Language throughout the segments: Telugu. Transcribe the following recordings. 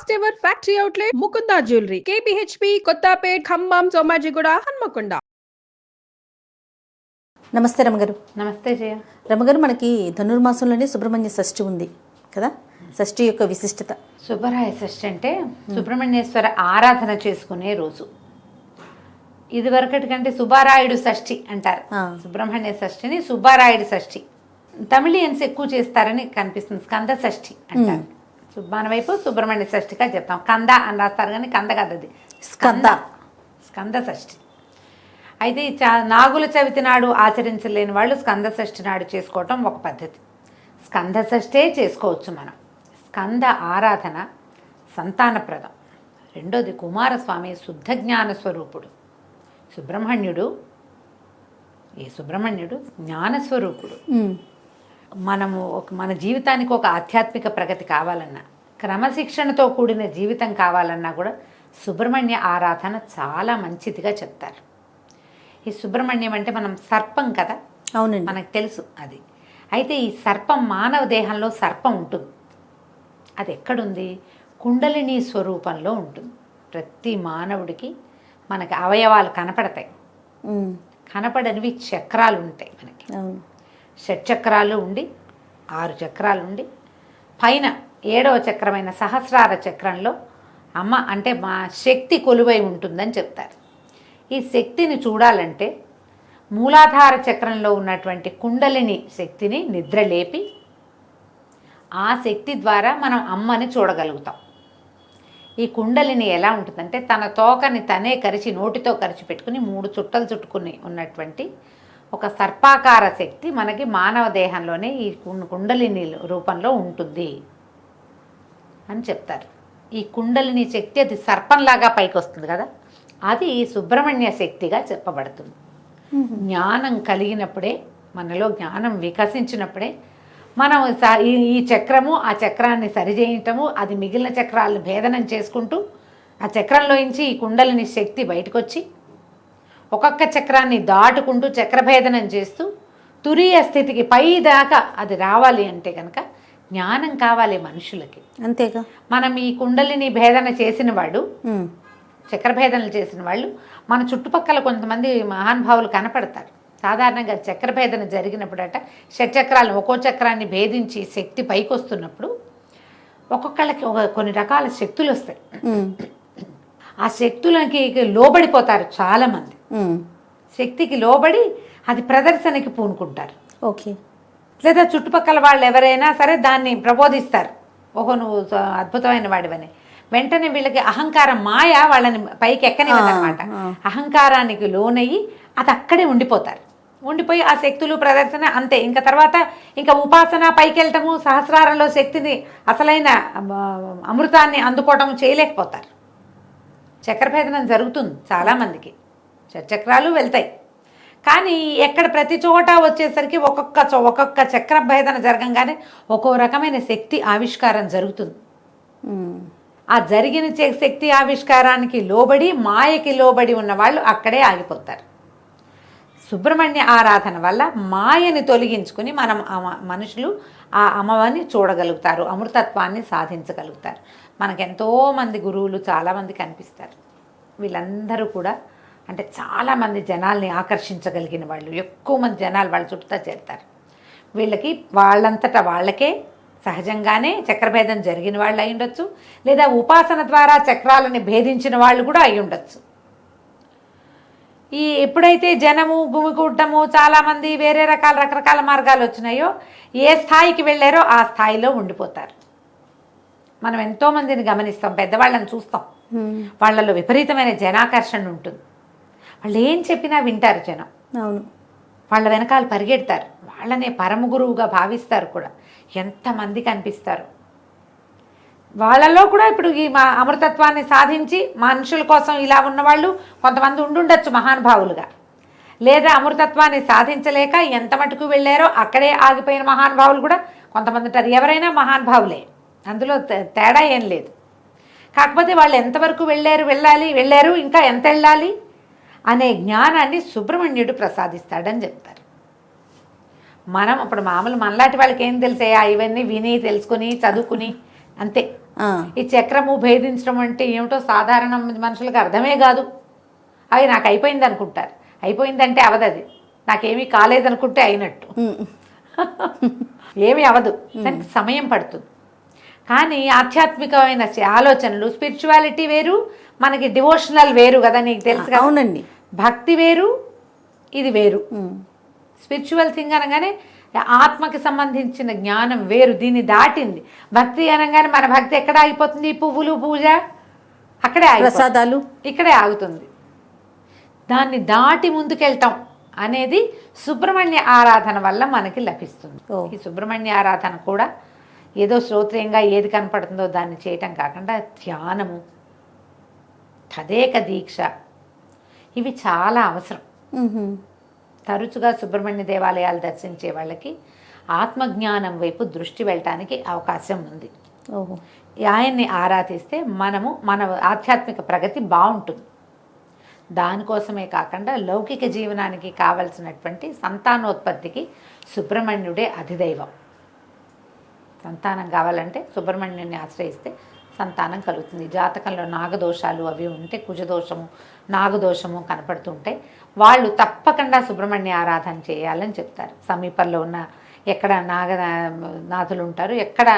First ever factory outlet Mukunda jewellery KPHB Kothapet Khammam Somajiguda Hanamkonda. నమస్తే రమగారు. నమస్తే జయ. రమగారు, మనకి ధనుర్మాసంలోనే సుబ్రహ్మణ్య షష్ఠి ఉంది కదా. షష్ఠి యొక్క విశిష్టత. సుబ్బరాయ షష్ఠి అంటే సుబ్రహ్మణ్యేశ్వర ఆరాధన చేసుకునే రోజు. ఇది వరకటి కంటే సుబ్బారాయుడు షష్ఠి అంటారు. సుబ్రహ్మణ్య షష్ఠిని సుబ్బారాయుడు షష్ఠి. తమిళియన్స్ ఎక్కువ చేస్తారని కనిపిస్తుంది. స్కంద షష్ఠి అంటారు. మన వైపు సుబ్రహ్మణ్య షష్ఠిగా చెప్తాం. కంద అని రాస్తారు కానీ కంద కదది, స్కంద షష్ఠి. అయితే నాగుల చవితి నాడు ఆచరించలేని వాళ్ళు స్కంద షష్ఠి నాడు చేసుకోవటం ఒక పద్ధతి. స్కంద షష్ఠే చేసుకోవచ్చు మనం. స్కంద ఆరాధన సంతానప్రదం. రెండోది కుమారస్వామి శుద్ధ జ్ఞాన స్వరూపుడు. సుబ్రహ్మణ్యుడు జ్ఞానస్వరూపుడు. మనము మన జీవితానికి ఒక ఆధ్యాత్మిక ప్రగతి కావాలన్నా, క్రమశిక్షణతో కూడిన జీవితం కావాలన్నా కూడా సుబ్రహ్మణ్య ఆరాధన చాలా మంచిదిగా చెప్తారు. ఈ సుబ్రహ్మణ్యం అంటే మనం సర్పం కదా, అవునండి, మనకు తెలుసు అది. అయితే ఈ సర్పం మానవ దేహంలో సర్పం ఉంటుంది. అది ఎక్కడుంది? కుండలిని స్వరూపంలో ఉంటుంది. ప్రతి మానవుడికి మనకి అవయవాలు కనపడతాయి. కనపడనివి చక్రాలు ఉంటాయి మనకి. షట్చక్రాలు ఉండి 6 చక్రాలు ఉండి పైన 7వ చక్రమైన సహస్రార చక్రంలో అమ్మ అంటే మా శక్తి కొలువై ఉంటుందని చెప్తారు. ఈ శక్తిని చూడాలంటే మూలాధార చక్రంలో ఉన్నటువంటి కుండలిని శక్తిని నిద్రలేపి ఆ శక్తి ద్వారా మనం అమ్మని చూడగలుగుతాం. ఈ కుండలిని ఎలా ఉంటుందంటే తన తోకని తనే కరిచి నోటితో కరిచి పెట్టుకుని 3 చుట్టలు చుట్టుకుని ఉన్నటువంటి ఒక సర్పాకార శక్తి మనకి మానవ దేహంలోనే ఈ కుండలిని రూపంలో ఉంటుంది అని చెప్తారు. ఈ కుండలిని శక్తి అది సర్పంలాగా పైకి వస్తుంది కదా, అది సుబ్రహ్మణ్య శక్తిగా చెప్పబడుతుంది. జ్ఞానం కలిగినప్పుడే, మనలో జ్ఞానం వికసించినప్పుడే మనం ఈ చక్రము ఆ చక్రాన్ని సరిచేయటము, అది మిగిలిన చక్రాలను భేదనం చేసుకుంటూ ఆ చక్రంలోంచి ఈ కుండలిని శక్తి బయటకు వచ్చి ఒక్కొక్క చక్రాన్ని దాటుకుంటూ చక్రభేదనం చేస్తూ తురీయ స్థితికి పై దాకా అది రావాలి అంటే కనుక జ్ఞానం కావాలి మనుషులకి. అంతేగా మనం ఈ కుండలిని భేదన చేసిన వాళ్ళు, చక్రభేదనలు చేసిన వాళ్ళు మన చుట్టుపక్కల కొంతమంది మహానుభావులు కనపడతారు. సాధారణంగా చక్రభేదన జరిగినప్పుడట షట్చక్రాలను ఒక్కో చక్రాన్ని భేదించి శక్తి పైకి వస్తున్నప్పుడు ఒక్కొక్కళ్ళకి కొన్ని రకాల శక్తులు వస్తాయి. ఆ శక్తులకి లోబడిపోతారు చాలామంది. శక్తికి లోబడి అది ప్రదర్శనకి పూనుకుంటారు. ఓకే. లేదా చుట్టుపక్కల వాళ్ళు ఎవరైనా సరే దాన్ని ప్రబోధిస్తారు, ఓహో నువ్వు అద్భుతమైన వాడివని. వెంటనే వీళ్ళకి అహంకారం మాయ వాళ్ళని పైకి ఎక్కనివ్వదన్నమాట. అహంకారానికి లోనయ్యి అది అక్కడే ఉండిపోతారు. ఉండిపోయి ఆ శక్తులు ప్రదర్శన అంతే. ఇంకా తర్వాత ఇంకా ఉపాసన పైకి వెళ్ళటము, సహస్రారంలో శక్తిని అసలైన అమృతాన్ని అందుకోవటం చేయలేకపోతారు. చక్రభేదనం జరుగుతుంది చాలామందికి, చక్రాలు వెళ్తాయి. కానీ ఎక్కడ ప్రతి చోట వచ్చేసరికి ఒక్కొక్క చక్రభేదన జరగంగానే ఒక్కో రకమైన శక్తి ఆవిష్కారం జరుగుతుంది. ఆ జరిగిన శక్తి ఆవిష్కారానికి లోబడి మాయకి లోబడి ఉన్న వాళ్ళు అక్కడే ఆగిపోతారు. సుబ్రహ్మణ్య ఆరాధన వల్ల మాయని తొలగించుకుని మనం మనుషులు ఆ అమ్మవారిని చూడగలుగుతారు, అమృతత్వాన్ని సాధించగలుగుతారు. మనకు ఎంతోమంది గురువులు చాలామంది కనిపిస్తారు. వీళ్ళందరూ కూడా అంటే చాలామంది జనాల్ని ఆకర్షించగలిగిన వాళ్ళు, ఎక్కువ మంది జనాలు వాళ్ళ చుట్టూ చేరుతారు. వీళ్ళకి వాళ్ళంతటా వాళ్ళకే సహజంగానే చక్రభేదం జరిగిన వాళ్ళు అయి ఉండొచ్చు, లేదా ఉపాసన ద్వారా చక్రాలని భేదించిన వాళ్ళు కూడా అయి ఉండొచ్చు. ఈ ఎప్పుడైతే జనము గుమికూడటము చాలామంది వేరే రకరకాల మార్గాలు వచ్చినాయో ఏ స్థాయికి వెళ్ళారో ఆ స్థాయిలో ఉండిపోతారు. మనం ఎంతోమందిని గమనిస్తాం, పెద్దవాళ్ళని చూస్తాం, వాళ్ళలో విపరీతమైన జనాకర్షణ ఉంటుంది. వాళ్ళు ఏం చెప్పినా వింటారు జనం. అవును, వాళ్ళ వెనకాల పరిగెడతారు, వాళ్ళనే పరమ గురువుగా భావిస్తారు కూడా. ఎంతమంది కనిపిస్తారు వాళ్ళలో కూడా. ఇప్పుడు ఈ అమృతత్వాన్ని సాధించి మనుషుల కోసం ఇలా ఉన్నవాళ్ళు కొంతమంది ఉండుండొచ్చు మహానుభావులుగా, లేదా అమృతత్వాన్ని సాధించలేక ఎంత మటుకు వెళ్ళారో అక్కడే ఆగిపోయిన మహానుభావులు కూడా కొంతమంది ఉంటారు. ఎవరైనా మహానుభావులే, అందులో తేడా ఏం లేదు. కాకపోతే వాళ్ళు ఎంతవరకు వెళ్ళారు, ఇంకా ఎంత వెళ్ళాలి అనే జ్ఞానాన్ని సుబ్రహ్మణ్యుడు ప్రసాదిస్తాడని చెప్తారు. మనం ఇప్పుడు మామూలు మనలాంటి వాళ్ళకి ఏం తెలిసాయా, ఇవన్నీ విని తెలుసుకుని చదువుకుని అంతే. ఆ, ఈ చక్రము భేదించడం అంటే ఏమిటో సాధారణ మనుషులకు అర్థమే కాదు. అవి నాకు అయిపోయింది అనుకుంటారు. అయిపోయిందంటే అవదది. నాకేమీ కాలేదనుకుంటే అయినట్టు. ఏమీ అవదు, దానికి సమయం పడుతుంది. కానీ ఆధ్యాత్మికమైన ఆలోచనలు, స్పిరిచువాలిటీ వేరు, మనకి డివోషనల్ వేరు కదా, నీకు తెలుసు కదా. అవునండి. భక్తి వేరు, ఇది వేరు. ఉమ్, స్పిరిచువల్ థింగ్ అనగానే ఆత్మకి సంబంధించిన జ్ఞానం వేరు, దీన్ని దాటింది. భక్తి అనగానే మన భక్తి ఎక్కడ ఆగిపోతుంది? పువ్వులు, పూజ అక్కడే ప్రసాదాలు ఇక్కడే ఆగుతుంది. దాన్ని దాటి ముందుకెళ్తాం అనేది సుబ్రహ్మణ్య ఆరాధన వల్ల మనకి లభిస్తుంది. ఓ. ఈ సుబ్రహ్మణ్య ఆరాధన కూడా ఏదో శ్రోత్రియంగా ఏది కనపడుతుందో దాన్ని చేయటం కాకుండా ధ్యానము, తదేక దీక్ష, ఇవి చాలా అవసరం. ఉహుం. తరచుగా సుబ్రహ్మణ్య దేవాలయాలు దర్శించే వాళ్ళకి ఆత్మజ్ఞానం వైపు దృష్టి వెళ్ళటానికి అవకాశం ఉంది. ఓహో. ఆయన్ని ఆరాధిస్తే మన ఆధ్యాత్మిక ప్రగతి బాగుంటుంది. దానికోసమే కాకుండా లౌకిక జీవనానికి కావలసినటువంటి సంతానోత్పత్తికి సుబ్రహ్మణ్యుడే అధిదైవం. సంతానం కావాలంటే సుబ్రహ్మణ్యుని ఆశ్రయిస్తే సంతానం కలుగుతుంది. జాతకంలో నాగదోషాలు అవి ఉంటే, కుజదోషము, నాగదోషము కనపడుతుంటాయి, వాళ్ళు తప్పకుండా సుబ్రహ్మణ్య ఆరాధన చేయాలని చెప్తారు. సమీపంలో ఉన్న ఎక్కడ నాగనాథులు ఉంటారు, ఎక్కడ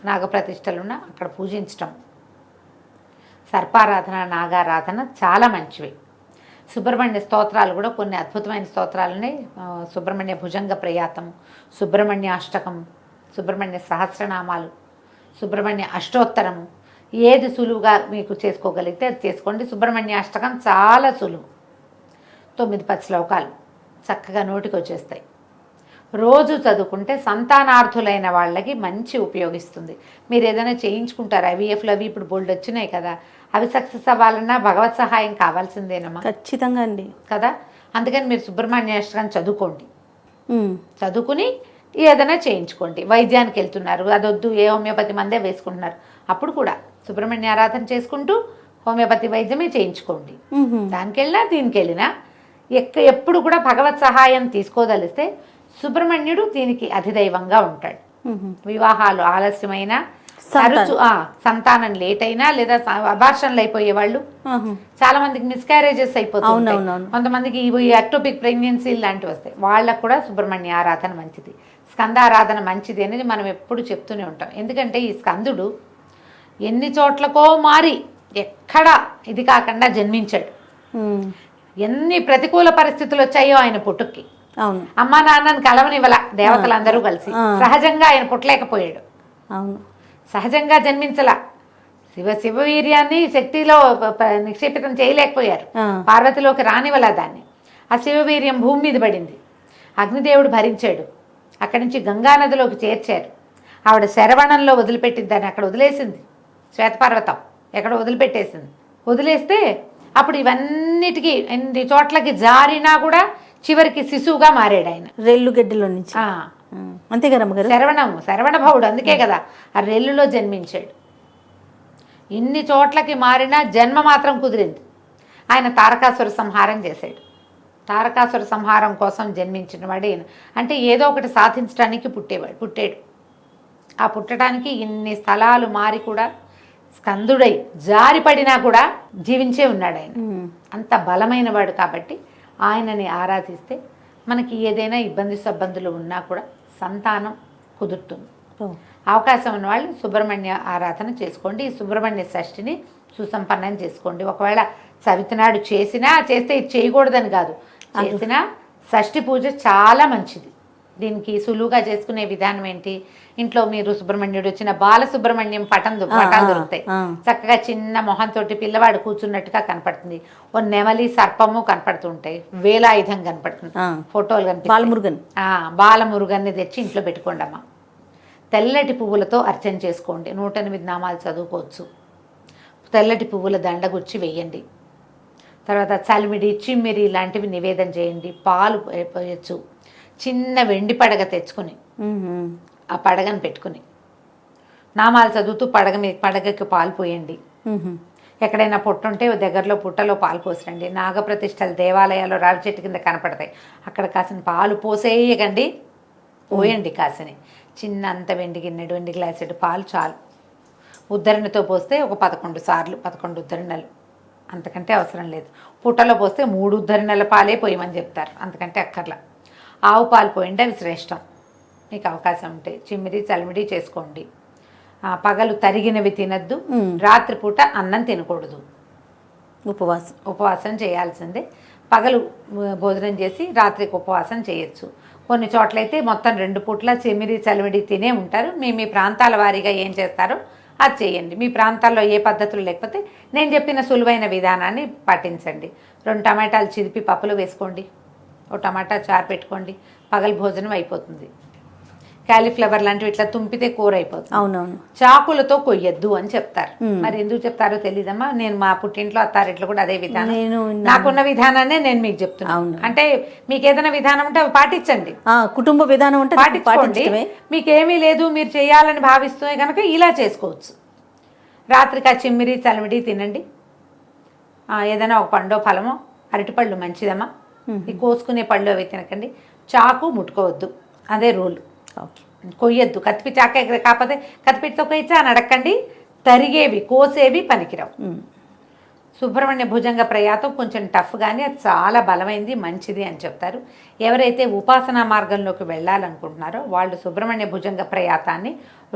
నాగప్రతిష్టలు ఉన్నా అక్కడ పూజించటం. సర్పారాధన, నాగారాధన చాలా మంచివి. సుబ్రహ్మణ్య స్తోత్రాలు కూడా కొన్ని అద్భుతమైన స్తోత్రాలు ఉన్నాయి. సుబ్రహ్మణ్య భుజంగ ప్రయాతము, సుబ్రహ్మణ్య అష్టకం, సుబ్రహ్మణ్య సహస్రనామాలు, సుబ్రహ్మణ్య అష్టోత్తరము, ఏది సులువుగా మీకు చేసుకోగలిగితే అది చేసుకోండి. సుబ్రహ్మణ్య అష్టకం చాలా సులువు, 9-10 శ్లోకాలు చక్కగా నోటికి వచ్చేస్తాయి. రోజు చదువుకుంటే సంతానార్థులైన వాళ్ళకి మంచి ఉపయోగిస్తుంది. మీరు ఏదైనా చేయించుకుంటారు, IVFలు అవి ఇప్పుడు బోల్డ్ వచ్చినాయి కదా, అవి సక్సెస్ అవ్వాలన్నా భగవత్ సహాయం కావాల్సిందేనమ్మా ఖచ్చితంగా అండి కదా. అందుకని మీరు సుబ్రహ్మణ్య అష్టకం చదువుకోండి. ఉమ్, చదువుకుని ఏదైనా చేయించుకోండి. వైద్యానికి వెళ్తున్నారు, అదొద్దు, ఏ హోమియోపతి మందే వేసుకుంటున్నారు, అప్పుడు కూడా సుబ్రహ్మణ్య ఆరాధన చేసుకుంటూ హోమియోపతి వైద్యమే చేయించుకోండి. ఉహుం. దానికి వెళ్ళినా దీనికి వెళ్ళినా ఎప్పుడు కూడా భగవత్ సహాయం తీసుకోదలిస్తే సుబ్రహ్మణ్యుడు దీనికి అధిదైవంగా ఉంటాడు. ఉహుం. వివాహాలు ఆలస్యమైనా, తరచు సంతానం లేట్ అయినా, లేదా అబార్షన్లు అయిపోయే వాళ్ళు ఆహా. చాలా మందికి మిస్క్యారేజెస్ అయిపోతుంది. అవునవునవును. కొంతమందికి ఈ ఎక్టోపిక్ ప్రెగ్నెన్సీ లాంటివి వస్తాయి, వాళ్ళకు కూడా సుబ్రహ్మణ్య ఆరాధన మంచిది, స్కందారాధన మంచిది అనేది మనం ఎప్పుడు చెప్తూనే ఉంటాం. ఎందుకంటే ఈ స్కందుడు ఎన్ని చోట్లకో మారి ఎక్కడ ఇది కాకుండా జన్మించాడు. ఉమ్, ఎన్ని ప్రతికూల పరిస్థితులు వచ్చాయో ఆయన పుట్టుక్కి. అవును. అమ్మా నాన్నని కలవనివ్వల దేవతలందరూ కలిసి. సహజంగా ఆయన పుట్టలేకపోయాడు, అవును. సహజంగా జన్మించలా. శివవీర్యాన్ని శక్తిలో నిక్షేపితం చేయలేకపోయారు, పార్వతిలోకి రానివ్వలా దాన్ని. ఆ శివవీర్యం భూమి మీద పడింది, అగ్నిదేవుడు భరించాడు, అక్కడి నుంచి గంగానదిలోకి చేర్చారు. ఆవిడ శరవణంలో వదిలిపెట్టింది, దాన్ని అక్కడ వదిలేసింది. శ్వేతపర్వతం ఎక్కడ వదిలిపెట్టేసింది. వదిలేస్తే అప్పుడు ఇవన్నిటికీ ఎన్ని చోట్లకి జారినా కూడా చివరికి శిశువుగా మారాడు ఆయన, రెల్లు గడ్డిలో నుంచి. అంతే కదా అమ్మగారు. శరవణ భవుడు, అందుకే కదా ఆ రెల్లులో జన్మించాడు. ఇన్ని చోట్లకి మారినా జన్మ మాత్రం కుదిరింది. ఆయన తారకాసుర సంహారం చేశాడు. తారకాసుర సంహారం కోసం జన్మించిన వాడు ఈయన. అంటే ఏదో ఒకటి సాధించడానికి పుట్టాడు. ఆ పుట్టడానికి ఇన్ని స్థలాలు మారి కూడా స్కందుడై జారిపడినా కూడా జీవించే ఉన్నాడు ఆయన. అంత బలమైన వాడు కాబట్టి ఆయనని ఆరాధిస్తే మనకి ఏదైనా ఇబ్బంది సబ్బందులు ఉన్నా కూడా సంతానం కుదురుతుంది. అవకాశం ఉన్న వాళ్ళు సుబ్రహ్మణ్య ఆరాధన చేసుకోండి. ఈ సుబ్రహ్మణ్య షష్ఠిని సుసంపన్నం చేసుకోండి. ఒకవేళ చవితినాడు చేస్తే ఇది చేయకూడదని కాదు, చేసినా షష్ఠి పూజ చాలా మంచిది. దీనికి సులువుగా చేసుకునే విధానం ఏంటి? ఇంట్లో మీరు సుబ్రహ్మణ్యుడు వచ్చిన బాలసుబ్రహ్మణ్యం పటాలు దొరుకుతాయి. చక్కగా చిన్న మొహంతో పిల్లవాడు కూర్చున్నట్టుగా కనపడుతుంది. ఓ నెమలి, సర్పము కనపడుతుంటాయి, వేలాయుధం కనపడుతుంది, ఫోటోలు కనిపిస్తాయి. బాలమురుగన్ని తెచ్చి ఇంట్లో పెట్టుకోండి అమ్మ. తెల్లటి పువ్వులతో అర్చన చేసుకోండి. 108 నామాలు చదువుకోవచ్చు. తెల్లటి పువ్వుల దండ గుచ్చి వేయండి. తర్వాత చలిమిడి, చిమ్మిరి లాంటివి నివేదన చేయండి. పాలు పోయచ్చు. చిన్న వెండి పడగ తెచ్చుకుని ఆ పడగను పెట్టుకుని నామాలు చదువుతూ పడగకి పాలు పోయండి. ఎక్కడైనా పుట్ట ఉంటే దగ్గరలో పుట్టలో పాలు పోసరండి. నాగప్రతిష్టలు దేవాలయాల్లో రావి చెట్టు కింద కనపడతాయి, అక్కడ కాసిన పాలు పోసేయకండి, పోయండి కాసిని. చిన్న అంత వెండి గిన్నెడు, వెండి గ్లాసెడు పాలు చాలు ఉద్ధరణతో పోస్తే ఒక 11 సార్లు 11 ఉద్ధరణలు, అంతకంటే అవసరం లేదు. పుట్టలో పోస్తే 3 ఉద్ధరణల పాలే పోయమని చెప్తారు, అంతకంటే అక్కర్లా. ఆవు పాలు పోయింటే అవి శ్రేష్టం. మీకు అవకాశం ఉంటే చిమ్మిడి చలిమిడి చేసుకోండి. పగలు తరిగినవి తినద్దు, రాత్రిపూట అన్నం తినకూడదు, ఉపవాసం చేయాల్సిందే. పగలు భోజనం చేసి రాత్రికి ఉపవాసం చేయొచ్చు. కొన్ని చోట్లయితే మొత్తం 2 పూట్ల చిమిరి చలివిడి తినే ఉంటారు. మీ ప్రాంతాల వారీగా ఏం చేస్తారో అది చేయండి. మీ ప్రాంతాల్లో ఏ పద్ధతులు లేకపోతే నేను చెప్పిన సులువైన విధానాన్ని పాటించండి. 2 టమాటాలు చిరిపి పప్పులో వేసుకోండి, ఒక టమాటా చారు పెట్టుకోండి, పగలు భోజనం అయిపోతుంది. క్యాలీఫ్లవర్ లాంటివి ఇట్లా తుంపితే కూర అయిపోతుంది. అవునవును. చాకులతో కొయ్యొద్దు అని చెప్తారు. మరి ఎందుకు చెప్తారో తెలీదమ్మా. నేను మా పుట్టింట్లో అత్తారింట్లో కూడా అదే విధానం, నాకున్న విధానాన్ని నేను మీకు చెప్తున్నాను. అంటే మీకు ఏదైనా విధానం ఉంటే అవి పాటించండి, కుటుంబ విధానం ఉంటే పాటించుకోండి. మీకేమీ లేదు మీరు చేయాలని భావిస్తే కనుక ఇలా చేసుకోవచ్చు. రాత్రికి ఆ చిమ్మిరి చలిమిడి తినండి. ఏదైనా ఒక పండో ఫలమో, అరటిపళ్ళు మంచిదమ్మా, ఈ కోసుకునే పళ్ళు అవి తినకండి. చాకు ముట్టుకోవద్దు, అదే రూల్. కొయ్యొద్దు, కత్తిపి చాక కాకపోతే కత్తిపిటితో కొయ్యచ్చా అని అడగండి. తరిగేవి కోసేవి పనికిరావు. సుబ్రహ్మణ్య భుజంగ ప్రయాతం కొంచెం టఫ్, కానీ అది చాలా బలమైంది, మంచిది అని చెప్తారు. ఎవరైతే ఉపాసనా మార్గంలోకి వెళ్ళాలనుకుంటున్నారో వాళ్ళు సుబ్రహ్మణ్య భుజంగ ప్రయాతాన్ని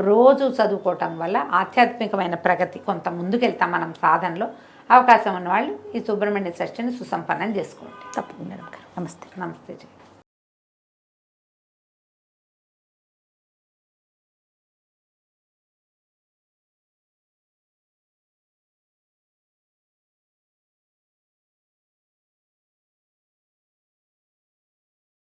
రోజు చదువుకోవటం వల్ల ఆధ్యాత్మికమైన ప్రగతి కొంత ముందుకెళ్తాం మనం సాధనలో. అవకాశం ఉన్నవాళ్ళు ఈ సుబ్రహ్మణ్య షష్ఠిని సుసంపన్నం చేసుకోండి. తప్పకుండా. నమస్తే. నమస్తే.